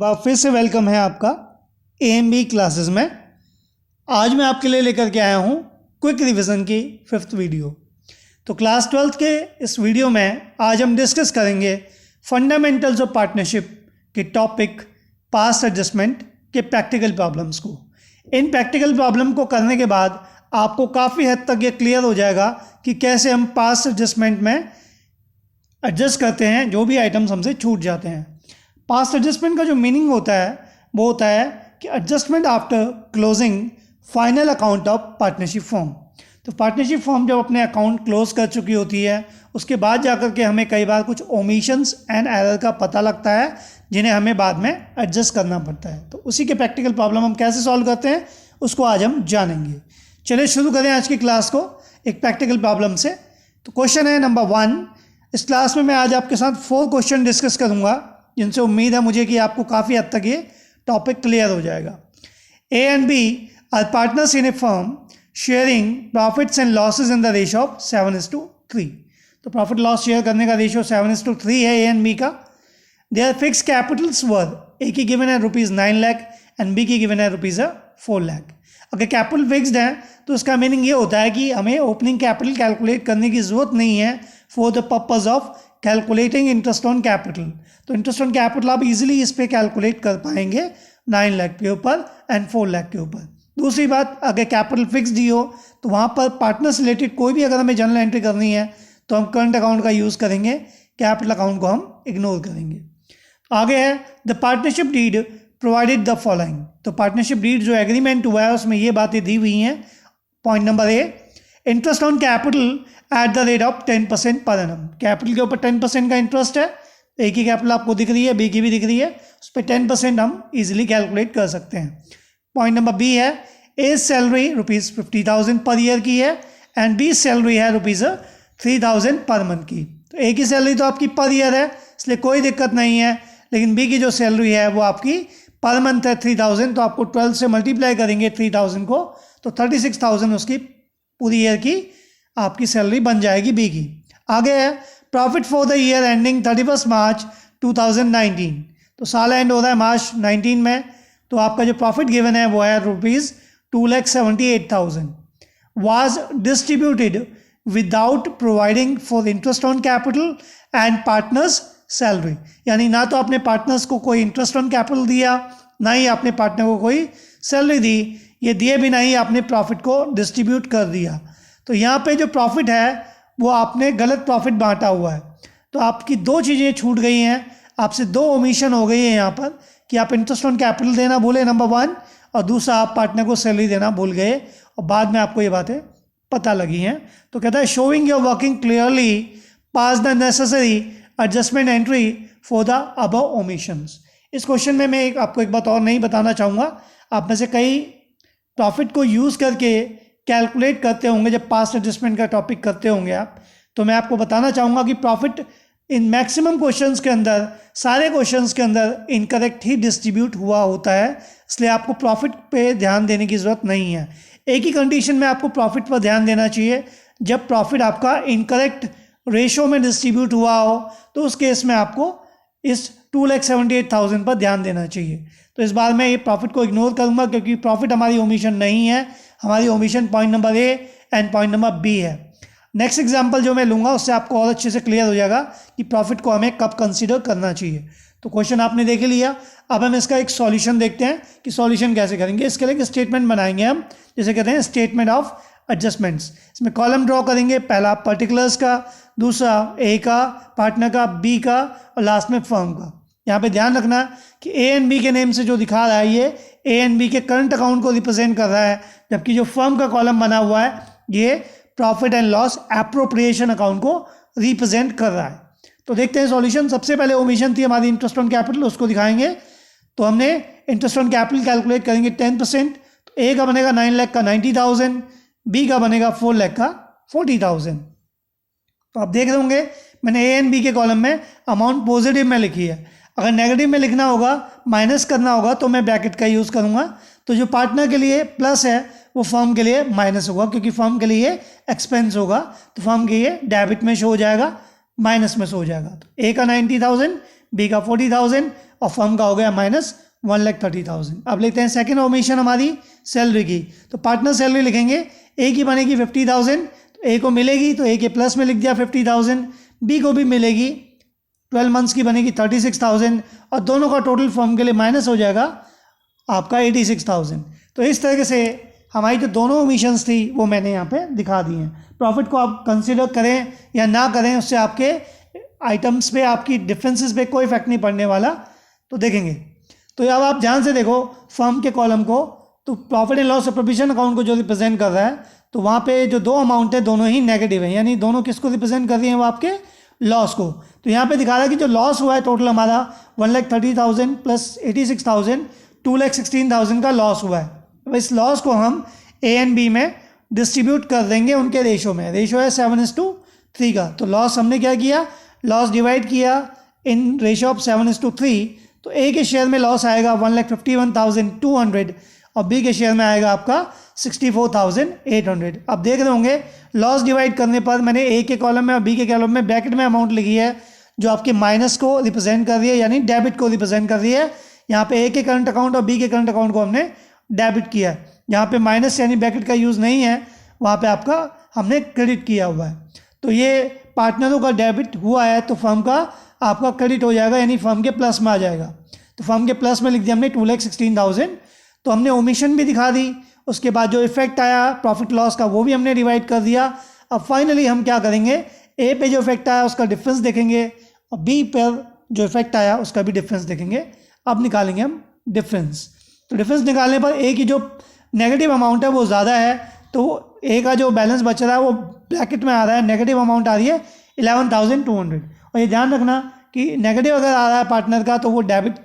बार फिर से वेलकम है आपका AMB क्लासेस में। आज मैं आपके लिए लेकर के आया हूँ क्विक रिवीजन की 5th वीडियो। तो क्लास 12th के इस वीडियो में आज हम डिस्कस करेंगे फंडामेंटल्स ऑफ पार्टनरशिप के टॉपिक पास्ट एडजस्टमेंट के प्रैक्टिकल प्रॉब्लम्स को। इन प्रैक्टिकल प्रॉब्लम को करने के बाद आपको काफ़ी हद तक ये क्लियर हो जाएगा कि कैसे हम पास्ट एडजस्टमेंट में एडजस्ट करते हैं जो भी आइटम्स हमसे छूट जाते हैं। पास्ट एडजस्टमेंट का जो मीनिंग होता है वो होता है कि adjustment after closing final account of partnership form. तो पार्टनरशिप फॉर्म जब अपने अकाउंट क्लोज कर चुकी होती है उसके बाद जाकर के हमें कई बार कुछ ओमिशंस एंड एरर का पता लगता है जिन्हें हमें बाद में एडजस्ट करना पड़ता है। तो उसी के प्रैक्टिकल प्रॉब्लम हम कैसे सॉल्व करते हैं उसको आज हम जानेंगे। चलिए शुरू करें आज की क्लास को एक प्रैक्टिकल प्रॉब्लम से। तो क्वेश्चन है नंबर 1। इस क्लास में मैं आज आपके साथ 4 क्वेश्चन डिस्कस करूंगा जिनसे उम्मीद है मुझे कि आपको काफ़ी हद तक ये टॉपिक क्लियर हो जाएगा। A and B are partners in a firm sharing profits and losses in the ratio of 7:3। तो प्रॉफिट लॉस शेयर करने का रेशियो 7:3 है A and B का। Their fix capitals were A की गिवन है ₹9 lakh and B की given है ₹4 लाख। अगर कैपिटल फिक्स्ड है तो उसका मीनिंग ये होता है कि हमें ओपनिंग कैपिटल कैलकुलेट करने की ज़रूरत नहीं है for the purpose of calculating interest on capital. तो इंटरेस्ट ऑन कैपिटल आप इजीली इस पे कैलकुलेट कर पाएंगे 9 लाख के ऊपर एंड 4 लाख के ऊपर। दूसरी बात, अगर कैपिटल फिक्स्ड ही हो तो वहाँ पर पार्टनर से रिलेटेड कोई भी अगर हमें जर्नल एंट्री करनी है तो हम करंट अकाउंट का यूज़ करेंगे, कैपिटल अकाउंट को हम इग्नोर करेंगे। आगे है the partnership deed provided the following. तो पार्टनरशिप डीड जो एग्रीमेंट हुआ है उसमें ये बातें दी हुई हैं। Point number A, interest on capital at the rate of 10% per annum. Capital के ऊपर 10% का इंटरेस्ट है। A की कैपिटल आपको दिख रही है, B की भी दिख रही है, उस पर 10% हम इजीली कैलकुलेट कर सकते हैं। पॉइंट नंबर B है A सैलरी ₹50,000 पर ईयर की है एंड B सैलरी है ₹3,000 पर मंथ की। तो A की सैलरी तो आपकी पर ईयर है इसलिए कोई दिक्कत नहीं है, लेकिन B की जो सैलरी है वो आपकी पर मंथ है 3,000। तो आपको 12 से मल्टीप्लाई करेंगे 3,000 को तो 36,000 उसकी पूरी ईयर की आपकी सैलरी बन जाएगी B की। आगे है profit for the year ending 31 मार्च 2019। तो साल एंड हो रहा है मार्च 19 में, तो आपका जो प्रॉफिट गिवन है वो है ₹2,78,000 was distributed without providing for interest on capital and partners salary. यानी ना तो आपने पार्टनर्स को कोई इंटरेस्ट ऑन कैपिटल दिया, ना ही आपने पार्टनर को कोई सैलरी दी, ये दिए बिना ही आपने प्रॉफिट को डिस्ट्रीब्यूट कर दिया। तो यहाँ पे जो प्रॉफिट है वो आपने गलत प्रॉफिट बांटा हुआ है। तो आपकी 2 चीज़ें छूट गई हैं, आपसे 2 ओमिशन हो गई है यहाँ पर कि आप इंटरेस्ट ऑन कैपिटल देना भूले नंबर 1, और दूसरा आप पार्टनर को सैलरी देना भूल गए और बाद में आपको ये बातें पता लगी हैं। तो कहता है showing your working clearly pass the necessary adjustment entry for the above omissions. इस क्वेश्चन में मैं आपको एक बात और नहीं बताना चाहूँगा। आप में से कई प्रॉफिट को यूज़ करके कैलकुलेट करते होंगे जब पास्ट एडजस्टमेंट का टॉपिक करते होंगे आप, तो मैं आपको बताना चाहूँगा कि प्रॉफिट इन मैक्सिमम क्वेश्चंस के अंदर, सारे क्वेश्चंस के अंदर इनकरेक्ट ही डिस्ट्रीब्यूट हुआ होता है, इसलिए आपको प्रॉफिट पे ध्यान देने की ज़रूरत नहीं है। एक ही कंडीशन में आपको प्रॉफिट पर ध्यान देना चाहिए, जब प्रॉफिट आपका इनकरेक्ट रेशो में डिस्ट्रीब्यूट हुआ हो तो उस केस में आपको इस 2,78,000 पर ध्यान देना चाहिए। तो इस बार मैं ये प्रॉफिट को इग्नोर करूँगा क्योंकि प्रॉफिट हमारी ओमिशन नहीं है, हमारी omission point number A and point number B है। नेक्स्ट एग्जांपल जो मैं लूँगा उससे आपको और अच्छे से क्लियर हो जाएगा कि प्रॉफिट को हमें कब कंसीडर करना चाहिए। तो क्वेश्चन आपने देख लिया, अब हम इसका एक सॉल्यूशन देखते हैं कि सॉल्यूशन कैसे करेंगे। इसके लिए एक स्टेटमेंट बनाएंगे हम, जैसे कहते हैं स्टेटमेंट ऑफ एडजस्टमेंट्स। इसमें कॉलम ड्रॉ करेंगे, पहला पर्टिकुलर्स का, दूसरा A का, पार्टनर का, B का और लास्ट में फर्म का। यहाँ पे ध्यान रखना कि A एंड B के नेम से जो दिखा रहा है ये A एंड B के करंट अकाउंट को रिप्रेजेंट कर रहा है, जबकि जो फर्म का कॉलम बना हुआ है ये profit and loss appropriation account को रिप्रेजेंट कर रहा है। तो देखते हैं सॉल्यूशन। सबसे पहले ओमिशन थी हमारी इंटरेस्ट ऑन कैपिटल, उसको दिखाएंगे। तो हमने इंटरेस्ट ऑन कैपिटल कैलकुलेट करेंगे 10%। तो A का बनेगा 9 लाख का 90,000, B का बनेगा 4 लाख का 40,000। तो आप देख रहे होंगे मैंने A एंड B के कॉलम में अमाउंट पॉजिटिव में लिखी है। अगर नेगेटिव में लिखना होगा, माइनस करना होगा, तो मैं ब्रैकेट का यूज़ करूँगा। तो जो पार्टनर के लिए प्लस है वो फर्म के लिए माइनस होगा, क्योंकि फर्म के लिए एक्सपेंस होगा, तो फर्म के लिए डेबिट में शो हो जाएगा, माइनस में शो हो जाएगा। तो A का 90,000, बी का 40,000 और फर्म का हो गया -1,30,000। अब लेते हैं सेकंड ओमिशन हमारी सैलरी की। तो पार्टनर सैलरी लिखेंगे, ए की बनेगी 50,000, तो ए को मिलेगी तो ए के प्लस में लिख दिया 50,000, बी को भी मिलेगी 12 मंथ्स की बनेगी 36,000 और दोनों का टोटल फर्म के लिए माइनस हो जाएगा आपका 86,000। तो इस तरीके से हमारी जो दोनों ओमिशंस थी वो मैंने यहाँ पे दिखा दी हैं। प्रॉफिट को आप कंसिडर करें या ना करें उससे आपके आइटम्स पे, आपकी डिफरेंसेस पे कोई इफेक्ट नहीं पड़ने वाला। तो देखेंगे, तो अब आप ध्यान से देखो फर्म के कॉलम को, तो profit and loss provision account को जो रिप्रेजेंट कर रहा है, तो वहाँ पे जो दो अमाउंट है दोनों ही नेगेटिव है, यानी दोनों किसको रिप्रेजेंट कर रही हैं, वो आपके लॉस को। तो यहाँ पे दिखा रहा है कि जो लॉस हुआ है टोटल हमारा 1,30,000 प्लस 86,000, 2,16,000 का लॉस हुआ है। तो इस लॉस को हम ए एंड बी में डिस्ट्रीब्यूट कर देंगे उनके रेशो में। रेशो है 7:3 का। तो लॉस हमने क्या किया, लॉस डिवाइड किया इन रेशो ऑफ 7:3। तो ए के शेयर में लॉस आएगा 1,51,200 और बी के शेयर में आएगा आपका 64,800। अब देख रहे होंगे लॉस डिवाइड करने पर मैंने ए के कॉलम में और बी के कॉलम में ब्रैकेट में अमाउंट लिखी है जो आपके माइनस को रिप्रेजेंट कर रही है, यानी डेबिट को रिप्रेजेंट कर रही है। यहाँ पे ए के करंट अकाउंट और बी के करंट अकाउंट को हमने डेबिट किया है। यहाँ पे माइनस यानी ब्रैकेट का यूज़ नहीं है, वहाँ पे आपका हमने क्रेडिट किया हुआ है। तो ये पार्टनरों का डेबिट हुआ है तो फर्म का आपका क्रेडिट हो जाएगा, यानी फर्म के प्लस में आ जाएगा। तो फर्म के प्लस में लिख दिया हमने 2,16,000। तो हमने ओमिशन भी दिखा दी, उसके बाद जो इफेक्ट आया प्रॉफिट लॉस का वो भी हमने डिवाइड कर दिया। अब फाइनली हम क्या करेंगे, ए पे जो इफेक्ट आया उसका डिफरेंस देखेंगे और बी पर जो इफेक्ट आया उसका भी डिफरेंस देखेंगे। अब निकालेंगे हम डिफरेंस। तो डिफरेंस निकालने पर ए की जो नेगेटिव अमाउंट है वो ज़्यादा है, तो ए का जो बैलेंस बच रहा है वो ब्रैकेट में आ रहा है, नेगेटिव अमाउंट आ रही है 11,200। और ये ध्यान रखना कि नेगेटिव अगर आ रहा है पार्टनर का तो वो डेबिट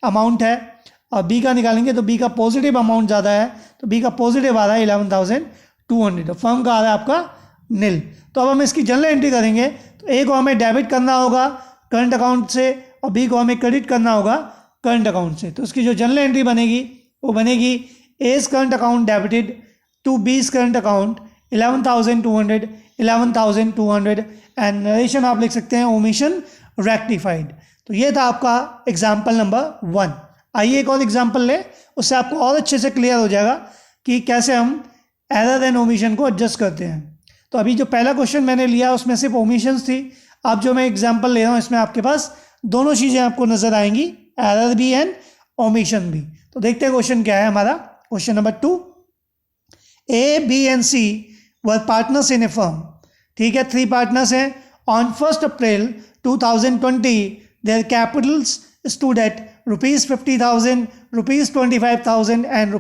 अमाउंट है, और बी का निकालेंगे तो बी का पॉजिटिव अमाउंट ज़्यादा है, तो बी का पॉजिटिव आ रहा है 11,200 और फर्म का आ रहा है आपका नील। तो अब हम इसकी जनरल एंट्री करेंगे, तो ए को हमें डेबिट करना होगा करंट अकाउंट से और बी को हमें क्रेडिट करना होगा करंट अकाउंट से। तो उसकी जो जनरल एंट्री बनेगी वो बनेगी A's current account debited to B's current account 11,200 and narration आप लिख सकते हैं ओमिशन रेक्टिफाइड। तो ये था आपका एग्जाम्पल नंबर 1। आइए एक और एग्जाम्पल ले, उससे आपको और अच्छे से क्लियर हो जाएगा कि कैसे हम एरर एंड ओमिशन को एडजस्ट करते हैं। तो अभी जो पहला क्वेश्चन मैंने लिया उसमें सिर्फ ओमिशंस थी, अब जो मैं एग्जाम्पल ले रहा हूँ इसमें आपके पास दोनों चीज़ें आपको नजर आएंगी, एरर भी एंड ओमिशन भी। तो देखते हैं क्वेश्चन क्या है हमारा। Question number 2, A B and C were partners in a firm. ठीक है, 3 पार्टनर्स हैं। On 1 April 2020 their capitals stood at ₹50,000, ₹25,000 and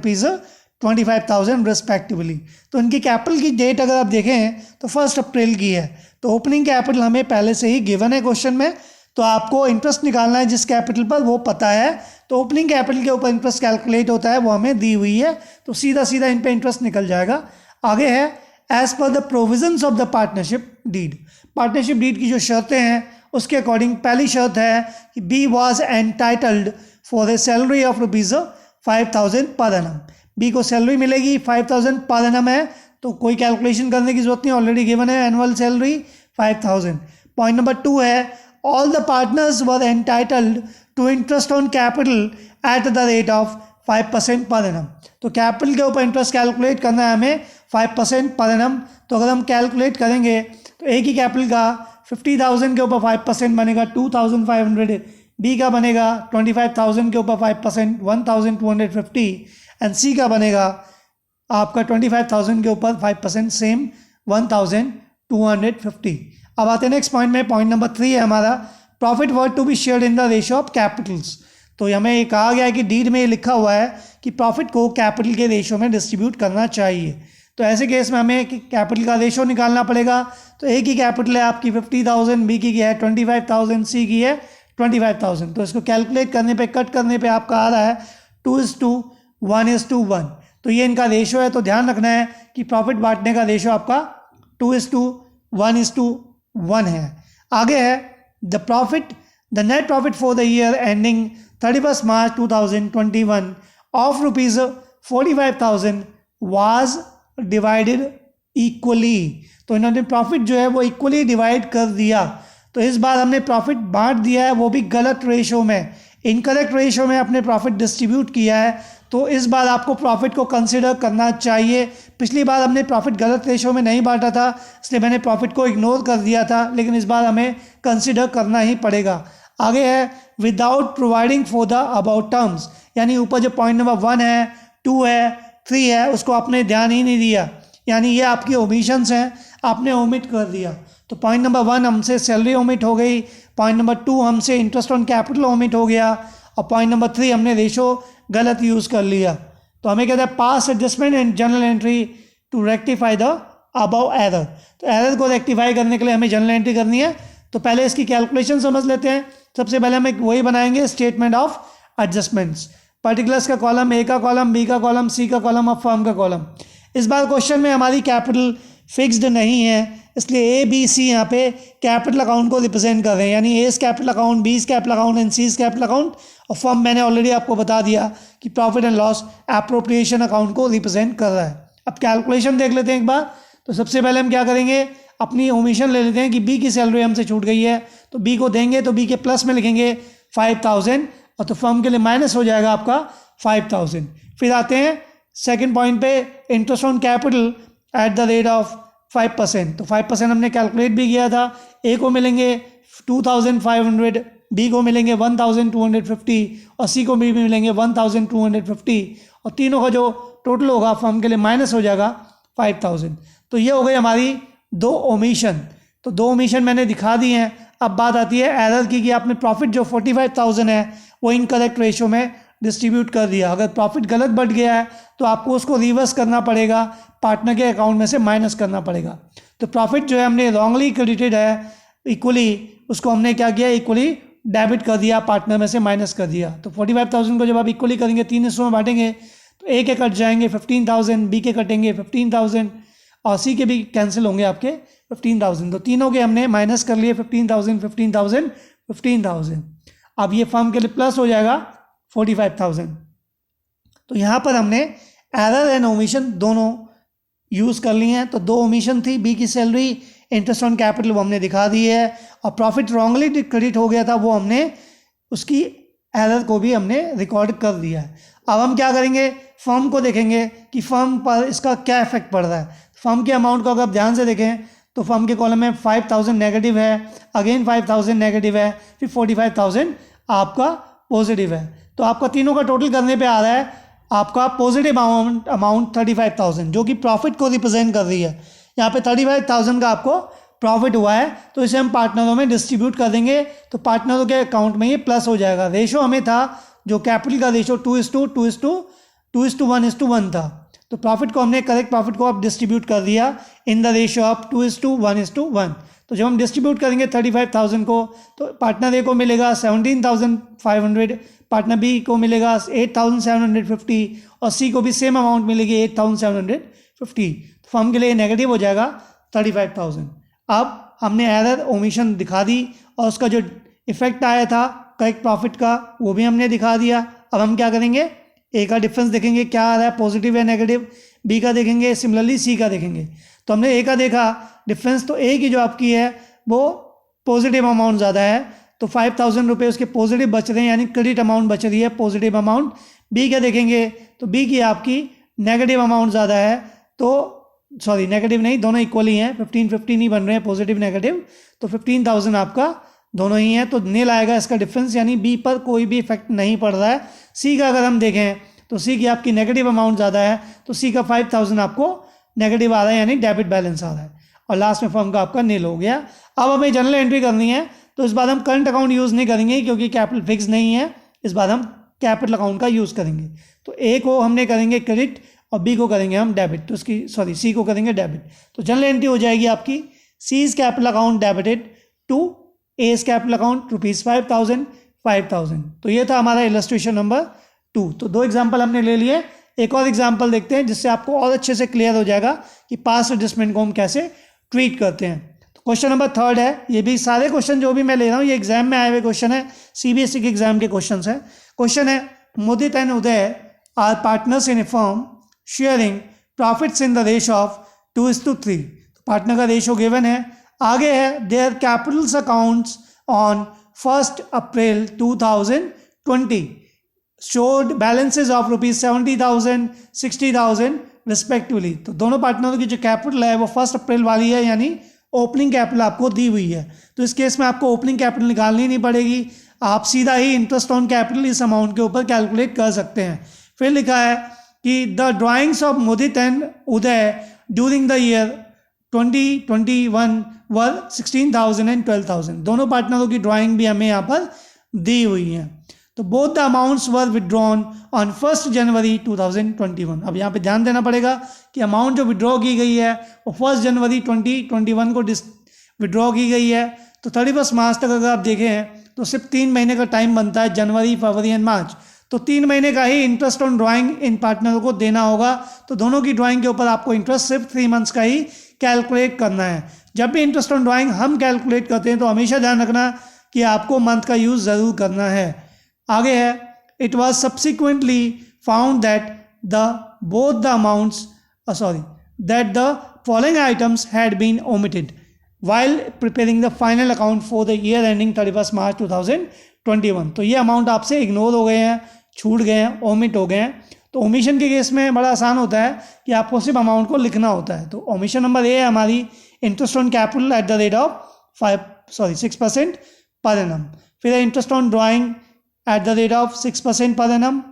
₹25,000 respectively. तो इनकी कैपिटल की डेट अगर आप देखें तो 1 अप्रैल की है। तो ओपनिंग कैपिटल हमें पहले से ही गिवन है क्वेश्चन में, तो आपको इंटरेस्ट निकालना है जिस कैपिटल पर वो पता है। तो ओपनिंग कैपिटल के ऊपर इंटरेस्ट कैलकुलेट होता है, वो हमें दी हुई है, तो सीधा सीधा इन पे इंटरेस्ट निकल जाएगा। आगे है as per the provisions of the partnership deed. Partnership deed की जो शर्तें हैं उसके अकॉर्डिंग पहली शर्त है कि B was entitled for a salary of ₹5,000 per annum. B को सैलरी मिलेगी 5,000 पर एनम है, तो कोई कैलकुलेशन करने की जरूरत नहीं, ऑलरेडी गिवन है एनुअल सैलरी 5,000। पॉइंट नंबर 2 है all the partners were entitled to interest on capital at the rate of 5% per annum. तो कैपिटल के ऊपर इंटरेस्ट कैलकुलेट करना है हमें 5% पर एनम। तो अगर हम कैलकुलेट करेंगे तो ए की कैपिटल का 50,000 के ऊपर 5% बनेगा 2,500, बी का बनेगा 25,000 के ऊपर 5% 1,250 एंड सी का बनेगा आपका 25,000 के ऊपर 5% सेम 1,250। अब आते हैं नेक्स्ट पॉइंट में। पॉइंट नंबर 3 है हमारा profit were to be shared in the ratio of capitals. तो हमें ये कहा गया है कि डीड में ये लिखा हुआ है कि प्रॉफिट को कैपिटल के रेशियो में डिस्ट्रीब्यूट करना चाहिए। तो ऐसे केस में हमें कैपिटल का रेशियो निकालना पड़ेगा। तो ए की कैपिटल है आपकी 50,000, बी की है 25,000, सी की है 25,000। तो इसको कैलकुलेट करने पे, कट करने पे आपका आ रहा है 2:1:1। तो ये इनका रेशियो है। तो ध्यान रखना है कि प्रॉफिट बांटने का रेशियो आपका 2:1:1 है। आगे है the net profit for the year ending 31 March 2021 of ₹45,000 was divided equally. तो इन्होंने प्रॉफिट जो है वो इक्वली डिवाइड कर दिया। तो इस बार हमने प्रॉफिट बांट दिया है, वो भी गलत रेशो में, इनकरेक्ट रेशो में अपने प्रॉफिट डिस्ट्रीब्यूट किया है। तो इस बार आपको प्रॉफिट को कंसिडर करना चाहिए। पिछली बार हमने प्रॉफिट गलत रेशो में नहीं बांटा था, इसलिए मैंने प्रॉफिट को इग्नोर कर दिया था, लेकिन इस बार हमें कंसिडर करना ही पड़ेगा। आगे है without providing for the about terms, यानी ऊपर जो पॉइंट नंबर 1 है, 2 है, 3 है, उसको आपने ध्यान ही नहीं दिया, यानी ये आपकी ओमिशंस हैं, आपने ओमिट कर दिया। तो पॉइंट नंबर 1 हमसे सैलरी ओमिट हो गई, पॉइंट नंबर 2 हमसे इंटरेस्ट ऑन कैपिटल ओमिट हो गया, और पॉइंट नंबर 3 हमने रेशो गलत यूज़ कर लिया। तो हमें कहते हैं pass adjustment and general entry to rectify the above error. तो एरर को रेक्टिफाई करने के लिए हमें जनरल एंट्री करनी है। तो पहले इसकी कैलकुलेशन समझ लेते हैं। सबसे पहले हम एक वही बनाएंगे, स्टेटमेंट ऑफ एडजस्टमेंट्स, पर्टिकुलर्स का कॉलम, ए का कॉलम, बी का कॉलम, सी का कॉलम और फर्म का कॉलम। इस बार क्वेश्चन में हमारी कैपिटल फिक्स्ड नहीं है, इसलिए ए बी सी यहाँ पे कैपिटल अकाउंट को रिप्रेजेंट कर रहे हैं, यानी एस कैपिटल अकाउंट, बीस capital account and seize capital account. और फर्म मैंने ऑलरेडी आपको बता दिया कि profit and loss appropriation account को रिप्रेजेंट कर रहा है। अब कैलकुलेशन देख लेते हैं एक बार। तो सबसे पहले हम क्या करेंगे, अपनी ओमिशन ले लेते हैं कि बी की सैलरी हमसे छूट गई है, तो बी को देंगे तो बी के प्लस में लिखेंगे 5000, और तो फर्म के लिए माइनस हो जाएगा आपका 5000। फिर आते हैं सेकंड पॉइंट पे, interest on capital at the rate of 5%। तो 5% हमने कैलकुलेट भी किया था। ए को मिलेंगे 2500, बी को मिलेंगे 1250 और सी को भी मिलेंगे 1250, और तीनों का जो टोटल होगा फर्म के लिए माइनस हो जाएगा 5000। तो ये हो गई हमारी 2 ओमिशन। तो 2 ओमिशन मैंने दिखा दी हैं। अब बात आती है एरर की, कि आपने प्रॉफिट जो 45,000 है वो इनकरेक्ट रेशो में डिस्ट्रीब्यूट कर दिया। अगर प्रॉफिट गलत बढ़ गया है तो आपको उसको रिवर्स करना पड़ेगा, पार्टनर के अकाउंट में से माइनस करना पड़ेगा। तो प्रॉफिट जो है हमने रॉन्गली क्रेडिटेड है, इक्वली उसको हमने क्या किया, इक्वली डेबिट कर दिया, पार्टनर में से माइनस कर दिया। तो 45,000 को जब आप इक्वली करेंगे, 3 हिस्सों में बांटेंगे, तो ए के कट जाएंगे 15,000, बी के कटेंगे 15,000 और सी के भी कैंसिल होंगे आपके 15,000। तो तीनों के हमने माइनस कर लिए 15,000, 15,000, 15,000। अब ये फर्म के लिए प्लस हो जाएगा 45,000। तो यहाँ पर हमने एरर एंड ओमिशन दोनों यूज़ कर लिए हैं। तो 2 ओमिशन थी, बी की सैलरी, इंटरेस्ट ऑन कैपिटल वो हमने दिखा दी है, और प्रॉफिट रॉन्गली क्रेडिट हो गया था वो हमने उसकी एरर को भी हमने रिकॉर्ड कर दिया है। अब हम क्या करेंगे, फर्म को देखेंगे कि फर्म पर इसका क्या इफेक्ट पड़ रहा है। फर्म के अमाउंट को अगर आप ध्यान से देखें तो फर्म के कॉलम में 5,000 नेगेटिव है, अगेन 5,000 नेगेटिव है, फिर 45,000 आपका पॉजिटिव है। तो आपका तीनों का टोटल करने पे आ रहा है आपका पॉजिटिव अमाउंट 35,000, जो कि प्रॉफिट को रिप्रेजेंट कर रही है। यहाँ पे 35,000 का आपको प्रॉफिट हुआ है, तो इसे हम पार्टनरों में डिस्ट्रीब्यूट कर देंगे, तो पार्टनरों के अकाउंट में ये प्लस हो जाएगा। रेशो हमें था जो कैपिटल का रेशो 2:1 था, तो प्रॉफिट को हमने करेक्ट प्रॉफिट को अब डिस्ट्रीब्यूट कर दिया इन द रेशो ऑफ 2:1. तो जब हम डिस्ट्रीब्यूट करेंगे 35,000 को, तो पार्टनर ए को मिलेगा 17,500, पार्टनर बी को मिलेगा 8,750 और सी को भी सेम अमाउंट मिलेगी 8,750। तो फर्म के लिए नेगेटिव हो जाएगा 35,000। अब हमने एरर ओमिशन दिखा दी और उसका जो इफेक्ट आया था करेक्ट प्रॉफिट का वो भी हमने दिखा दिया। अब हम क्या करेंगे, ए का डिफरेंस देखेंगे क्या आ रहा है, पॉजिटिव या नेगेटिव, बी का देखेंगे, सिमिलरली सी का देखेंगे। तो हमने ए का देखा डिफरेंस, तो ए की जो आपकी है वो पॉजिटिव अमाउंट ज़्यादा है, तो 5,000 रुपये उसके पॉजिटिव बच रहे हैं, यानी क्रेडिट अमाउंट बच रही है, पॉजिटिव अमाउंट। बी का देखेंगे तो बी की आपकी नेगेटिव अमाउंट ज़्यादा है, तो सॉरी नेगेटिव नहीं, दोनों इक्वली हैं, 15-15 ही बन रहे हैं पॉजिटिव नेगेटिव, तो 15,000 आपका दोनों ही हैं, तो नील आएगा इसका डिफरेंस, यानी बी पर कोई भी इफेक्ट नहीं पड़ रहा है। सी का अगर हम देखें तो सी की आपकी नेगेटिव अमाउंट ज़्यादा है, तो सी का 5,000 आपको नेगेटिव आ रहा है, यानी डेबिट बैलेंस आ रहा है, और लास्ट में फर्म का आपका नील हो गया। अब हमें जनरल एंट्री करनी है, तो इस बार हम करंट अकाउंट यूज़ नहीं करेंगे क्योंकि कैपिटल फिक्स नहीं है, इस बार हम कैपिटल अकाउंट का यूज़ करेंगे। तो ए को हमने करेंगे क्रेडिट और बी को करेंगे हम डेबिट, तो इसकी सॉरी सी को करेंगे डेबिट। तो जनरल एंट्री हो जाएगी आपकी C's capital account debited to A's capital account ₹5,000 5,000। तो ये था हमारा इलस्ट्रेशन नंबर 2। तो 2 एग्जाम्पल हमने ले लिए, एक और एग्जाम्पल देखते हैं जिससे आपको और अच्छे से क्लियर हो जाएगा कि पास्ट एडजस्टमेंट को हम कैसे ट्रीट करते हैं। तो क्वेश्चन नंबर 3 है, ये भी सारे क्वेश्चन जो भी मैं ले रहा हूँ ये एग्जाम में आए हुए क्वेश्चन है, सीबीएसई के एग्जाम के क्वेश्चन है। क्वेश्चन है, Mudit and Uday are partners in a firm sharing profits in the ratio of 2:3। तो पार्टनर का रेशो गिवन है, आगे है their capitals accounts on 1 April 2020 showed balances of ₹70,000 60,000 respectively. तो दोनों पार्टनरों की जो कैपिटल है वो 1 अप्रैल वाली है, यानी ओपनिंग कैपिटल आपको दी हुई है। तो इस केस में आपको ओपनिंग कैपिटल निकालनी नहीं पड़ेगी, आप सीधा ही इंटरेस्ट ऑन कैपिटल इस अमाउंट के ऊपर कैलकुलेट कर सकते हैं। फिर लिखा है कि the drawings of Mudit and Uday during the year 2021 were 16,000 and 12,000। दोनों पार्टनरों की ड्राइंग भी हमें यहाँ पर दी हुई है। तो both the amounts were withdrawn on 1 जनवरी 2021। अब यहाँ पे ध्यान देना पड़ेगा कि अमाउंट जो विड्रॉ की गई है वो 1 जनवरी 2021 को विड्रॉ की गई है। तो 31 मार्च तक अगर आप देखें तो सिर्फ 3 महीने का टाइम बनता है, जनवरी, फरवरी एंड मार्च। तो 3 महीने का ही इंटरेस्ट ऑन ड्राइंग इन पार्टनरों को देना होगा। तो दोनों की ड्राइंग के ऊपर आपको इंटरेस्ट सिर्फ 3 मंथ्स का ही कैलकुलेट करना है। जब भी इंटरेस्ट ऑन ड्राइंग हम कैलकुलेट करते हैं तो हमेशा ध्यान रखना कि आपको मंथ का यूज़ ज़रूर करना है। आगे है it was subsequently found that the following items had been omitted while preparing the final account for the year ending 31 March 2021। तो ये अमाउंट आपसे इग्नोर हो गए हैं, छूट गए हैं, ओमिट हो गए हैं। तो ओमिशन के केस में बड़ा आसान होता है कि आपको सिर्फ अमाउंट को लिखना होता है। तो ओमिशन नंबर ए है हमारी interest on capital at the rate of 6% per annum. फिर है interest on drawing at the rate of 6% per annum.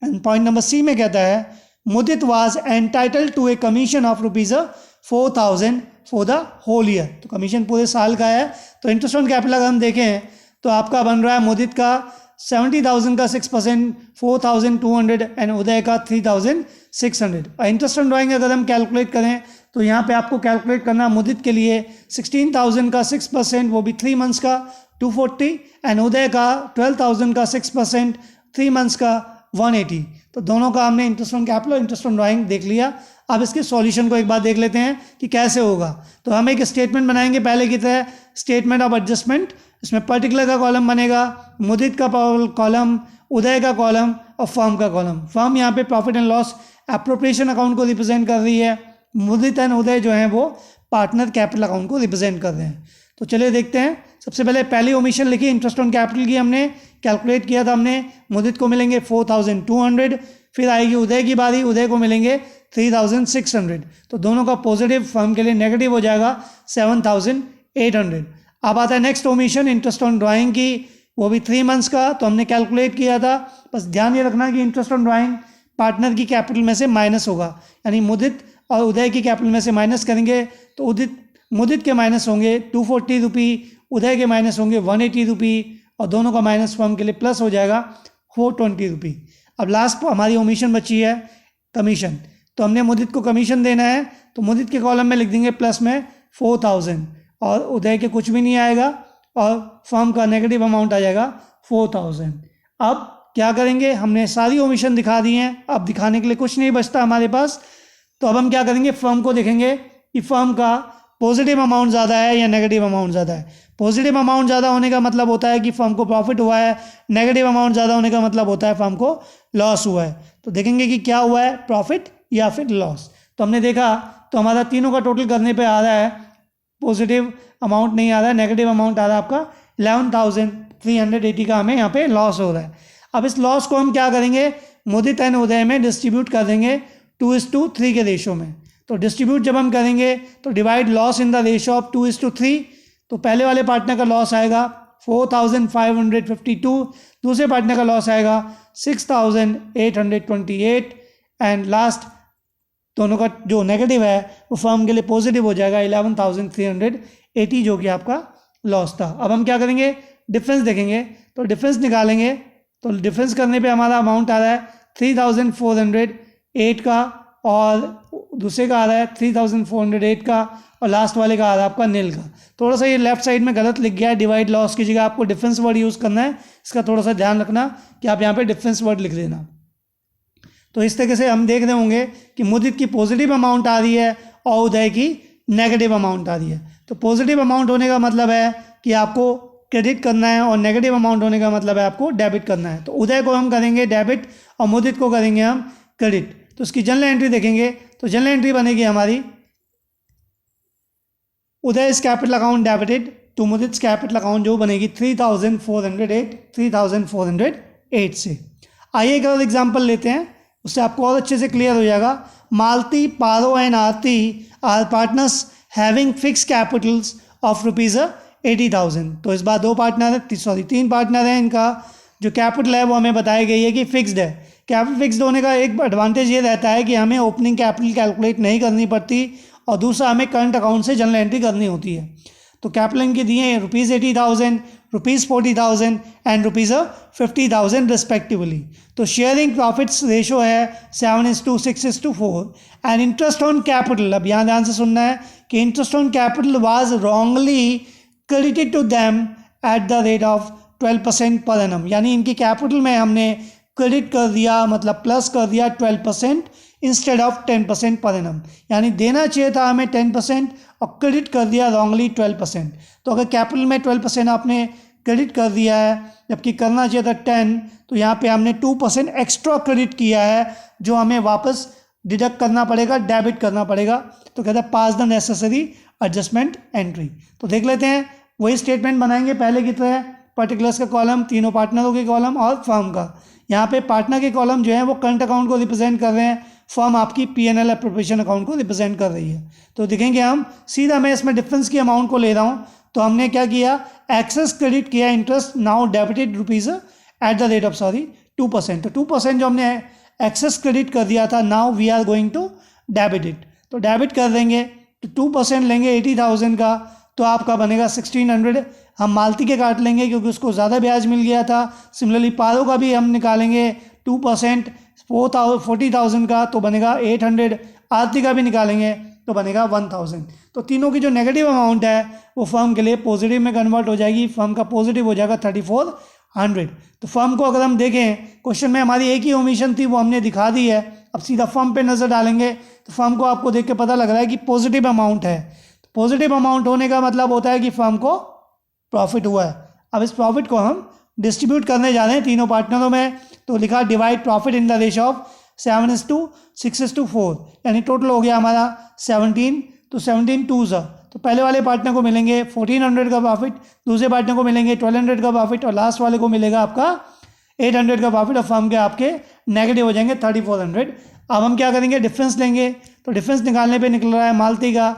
And point number C में कहता है Mudit was entitled to a commission of ₹4,000 for the whole year. तो commission पूरे साल का है। तो इंटरेस्ट ऑन कैपिटल अगर हम देखें तो आपका बन रहा है मुदित का 70,000 का 6%, 4,200 एंड उदय का 3,600। और इंटरेस्ट ऑन ड्राइंग अगर हम कैलकुलेट करें तो यहाँ पे आपको कैलकुलेट करना मुदित के लिए 16,000 का 6%, वो भी 3 मंथ्स का 240, एंड उदय का 12,000 का 6%, 3 मंथ्स का 180। तो दोनों का हमने इंटरेस्ट ऑन कैपिटल और इंटरेस्ट ऑन ड्राइंग देख लिया। अब इसके सॉल्यूशन को एक बार देख लेते हैं कि कैसे होगा। तो हम एक स्टेटमेंट बनाएंगे पहले की तरह, स्टेटमेंट ऑफ एडजस्टमेंट। इसमें पर्टिकुलर का कॉलम बनेगा, मुदित का कॉलम, उदय का कॉलम और फर्म का कॉलम। फर्म यहाँ पे profit and loss appropriation account को रिप्रेजेंट कर रही है, मुदित एंड उदय जो हैं वो पार्टनर कैपिटल अकाउंट को रिप्रेजेंट कर रहे हैं। तो चलिए देखते हैं। सबसे पहले पहली ओमिशन लिखी, इंटरेस्ट ऑन कैपिटल की हमने कैलकुलेट किया था हमने। मुदित को मिलेंगे 4,200, फिर आएगी उदय की बारी, उदय को मिलेंगे 3,600। तो दोनों का पॉजिटिव, फर्म के लिए नेगेटिव हो जाएगा 7,800। अब आता है next omission interest on drawing की, वो भी 3 मंथ्स का। तो हमने कैलकुलेट किया था, बस ध्यान ये रखना कि इंटरेस्ट ऑन ड्राइंग पार्टनर की कैपिटल में से माइनस होगा, यानी मुदित और उदय की कैपिटल में से माइनस करेंगे तो मुदित के माइनस होंगे 240 रुपी, उदय के माइनस होंगे 180 रुपी, और दोनों का माइनस फर्म के लिए प्लस हो जाएगा 420 रुपी। अब लास्ट हमारी ओमिशन बची है कमीशन। तो हमने मुदित को कमीशन देना है, तो मुदित के कॉलम में लिख देंगे प्लस में 4,000, और उदय के कुछ भी नहीं आएगा, और फर्म का नेगेटिव अमाउंट आ जाएगा 4,000। अब क्या करेंगे, हमने सारी ओमिशन दिखा दी हैं, अब दिखाने के लिए कुछ नहीं बचता हमारे पास। तो अब हम क्या करेंगे, फर्म को देखेंगे कि फर्म का पॉजिटिव अमाउंट ज़्यादा है या नेगेटिव अमाउंट ज़्यादा है। पॉजिटिव अमाउंट ज़्यादा होने का मतलब होता है कि फर्म को प्रॉफिट हुआ है, नेगेटिव अमाउंट ज़्यादा होने का मतलब होता है फर्म को लॉस हुआ है। तो देखेंगे कि क्या हुआ है, प्रॉफिट या फिर लॉस। तो हमने देखा तो हमारा तीनों का टोटल करने पे आ रहा है, पॉजिटिव अमाउंट नहीं आ रहा है, नेगेटिव अमाउंट आ रहा है आपका 11,380 का हमें यहाँ पे लॉस हो रहा है। अब इस लॉस को हम क्या करेंगे, मुदित एंड उदय में डिस्ट्रीब्यूट कर देंगे 2:3 के रेशो में। तो डिस्ट्रीब्यूट जब हम करेंगे तो divide loss in the ratio of 2:3। तो पहले वाले पार्टनर का लॉस आएगा 4,552, दूसरे पार्टनर का लॉस आएगा 6,828, एंड लास्ट दोनों का जो नेगेटिव है वो फर्म के लिए पॉजिटिव हो जाएगा 11,380, जो कि आपका लॉस था। अब हम क्या करेंगे, डिफरेंस देखेंगे। तो डिफरेंस निकालेंगे, तो डिफरेंस करने पे हमारा अमाउंट आ रहा है 3,408 का, और दूसरे का आ रहा है 3,408 का, और लास्ट वाले का आ रहा है आपका नील का। थोड़ा सा ये लेफ्ट साइड में गलत लिख गया है, डिवाइड लॉस की जगह आपको डिफरेंस वर्ड यूज़ करना है। इसका थोड़ा सा ध्यान रखना कि आप यहाँ पे डिफरेंस वर्ड लिख देना। तो इस तरीके से हम देख रहे होंगे कि मुदित की पॉजिटिव अमाउंट आ रही है और उदय की नेगेटिव अमाउंट आ रही है। तो पॉजिटिव अमाउंट होने का मतलब है कि आपको क्रेडिट करना है, और नेगेटिव अमाउंट होने का मतलब है आपको डेबिट करना है। तो उदय को हम करेंगे डेबिट और मुदित को करेंगे हम क्रेडिट। तो उसकी जनरल एंट्री देखेंगे, तो जनरल एंट्री बनेगी हमारी Uday's capital account debited to Mudit's capital account जो बनेगी 3,408 से। आइए एक और एग्जाम्पल लेते हैं, उससे आपको और अच्छे से क्लियर हो जाएगा। Malti, Paro and Aarti are partners having fix capitals of ₹80,000। तो इस बार तीन पार्टनर हैं, इनका जो कैपिटल है वो हमें बताई गई है कि फिक्स्ड है। कैपिटल फिक्स्ड होने का एक एडवांटेज ये रहता है कि हमें ओपनिंग कैपिटल कैलकुलेट नहीं करनी पड़ती, और दूसरा हमें करंट अकाउंट से जनरल एंट्री करनी होती है। तो कैपिटल इनके दिए हैं ₹80,000, ₹40,000 एंड ₹50,000 रिस्पेक्टिवली। तो शेयरिंग प्रॉफिट्स रेशो है 7:6:4। एंड इंटरेस्ट ऑन कैपिटल, अब यहाँ ध्यान से सुनना है कि interest on capital was wrongly credited to them at the rate of 12% per annum. यानी इनकी कैपिटल में हमने क्रेडिट कर दिया, मतलब प्लस कर दिया 12% इंस्टेड ऑफ 10% पर एनम। यानी देना चाहिए था हमें 10% और क्रेडिट कर दिया रॉन्गली 12%। तो अगर कैपिटल में 12% आपने क्रेडिट कर दिया है जबकि करना चाहिए था 10, तो यहाँ पे हमने 2% एक्स्ट्रा क्रेडिट किया है जो हमें वापस डिडक्ट करना पड़ेगा, डेबिट करना पड़ेगा। तो कहता है पास द नेसेसरी एडजस्टमेंट एंट्री। तो देख लेते हैं, वही स्टेटमेंट बनाएंगे पहले की तरह, पर्टिकुलर्स का कॉलम, तीनों पार्टनरों के कॉलम और फर्म का। यहाँ पे पार्टनर के कॉलम जो है वो करंट अकाउंट को रिप्रेजेंट कर रहे हैं, फर्म आपकी P&L एप्रोप्रिएशन अकाउंट को रिप्रेजेंट कर रही है। तो देखेंगे हम सीधा, मैं इसमें डिफरेंस की अमाउंट को ले रहा हूँ। तो हमने क्या किया, एक्सेस क्रेडिट किया, interest now debited rupees eight the rate of 2%। तो 2% जो हमने एक्सेस क्रेडिट कर दिया था, now we are going to debit it. तो डेबिट कर देंगे, तो 2% लेंगे 80,000 का, तो आपका बनेगा 1600। हम मालती के काट लेंगे क्योंकि उसको ज़्यादा ब्याज मिल गया था। सिमिलरली पारो का भी हम निकालेंगे 2% 40,000 का, तो बनेगा 800। आरती का भी निकालेंगे तो बनेगा 1000। तो तीनों की जो नेगेटिव अमाउंट है वो फर्म के लिए पॉजिटिव में कन्वर्ट हो जाएगी। फर्म का पॉजिटिव हो जाएगा 3400। तो फर्म को अगर हम देखें, क्वेश्चन में हमारी एक ही ओमिशन थी, वो हमने दिखा दी है। अब सीधा फर्म पे नज़र डालेंगे तो फर्म को आपको देख के पता लग रहा है कि पॉजिटिव अमाउंट है। पॉजिटिव अमाउंट होने का मतलब होता है कि फर्म को प्रॉफिट हुआ है। अब इस प्रॉफिट को हम डिस्ट्रीब्यूट करने जा रहे हैं तीनों पार्टनरों में। तो लिखा divide profit in the ratio of 7:6:4, यानी टोटल हो गया हमारा 17। तो 17 2 तो पहले वाले पार्टनर को मिलेंगे 1400 का प्रॉफिट, दूसरे पार्टनर को मिलेंगे 1200 का प्रॉफिट, और लास्ट वाले को मिलेगा आपका 800 का प्रॉफिट। और फर्म के आपके नेगेटिव हो जाएंगे 3400। अब हम क्या करेंगे, डिफरेंस लेंगे। तो डिफरेंस निकालने पे निकल रहा है मालती का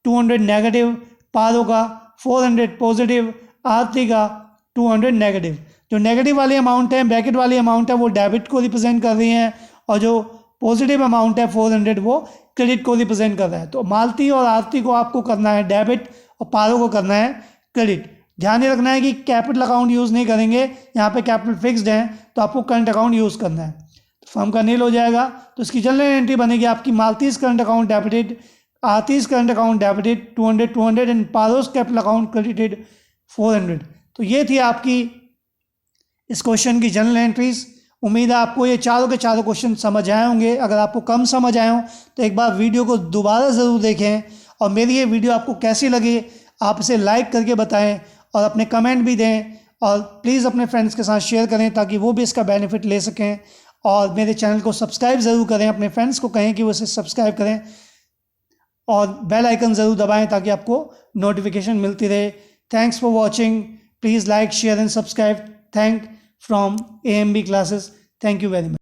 200 नेगेटिव, पारो का 400 पॉजिटिव, आरती का 200 नेगेटिव। जो नेगेटिव वाली अमाउंट है, ब्रैकेट वाली अमाउंट है, वो डेबिट को रिप्रेजेंट कर रही हैं, और जो पॉजिटिव अमाउंट है 400 वो क्रेडिट को रिप्रेजेंट कर रहा है। तो मालती और आरती को आपको करना है डेबिट और पारो को करना है क्रेडिट। ध्यान ये रखना है कि कैपिटल अकाउंट यूज़ नहीं करेंगे, यहाँ पे कैपिटल फिक्स्ड है, तो आपको करंट अकाउंट यूज़ करना है। तो फर्म का नील हो जाएगा। तो इसकी जनरल एंट्री बनेगी आपकी Malti's current account debited, Aarti's current account debited 200 and Paro's capital account credited 400। तो ये थी आपकी इस क्वेश्चन की जनरल एंट्रीज। उम्मीद है आपको ये चारों के चारों क्वेश्चन समझ आए होंगे। अगर आपको कम समझ आए हों तो एक बार वीडियो को दोबारा ज़रूर देखें, और मेरी ये वीडियो आपको कैसी लगी आप इसे लाइक करके बताएं और अपने कमेंट भी दें, और प्लीज़ अपने फ्रेंड्स के साथ शेयर करें ताकि वो भी इसका बेनिफिट ले सकें। और मेरे चैनल को सब्सक्राइब ज़रूर करें, अपने फ्रेंड्स को कहें कि वो इसे सब्सक्राइब करें, और बेल आइकन ज़रूर दबाएं ताकि आपको नोटिफिकेशन मिलती रहे। Thanks for watching. Please like, share and subscribe. Thank from AMB classes. Thank you very much.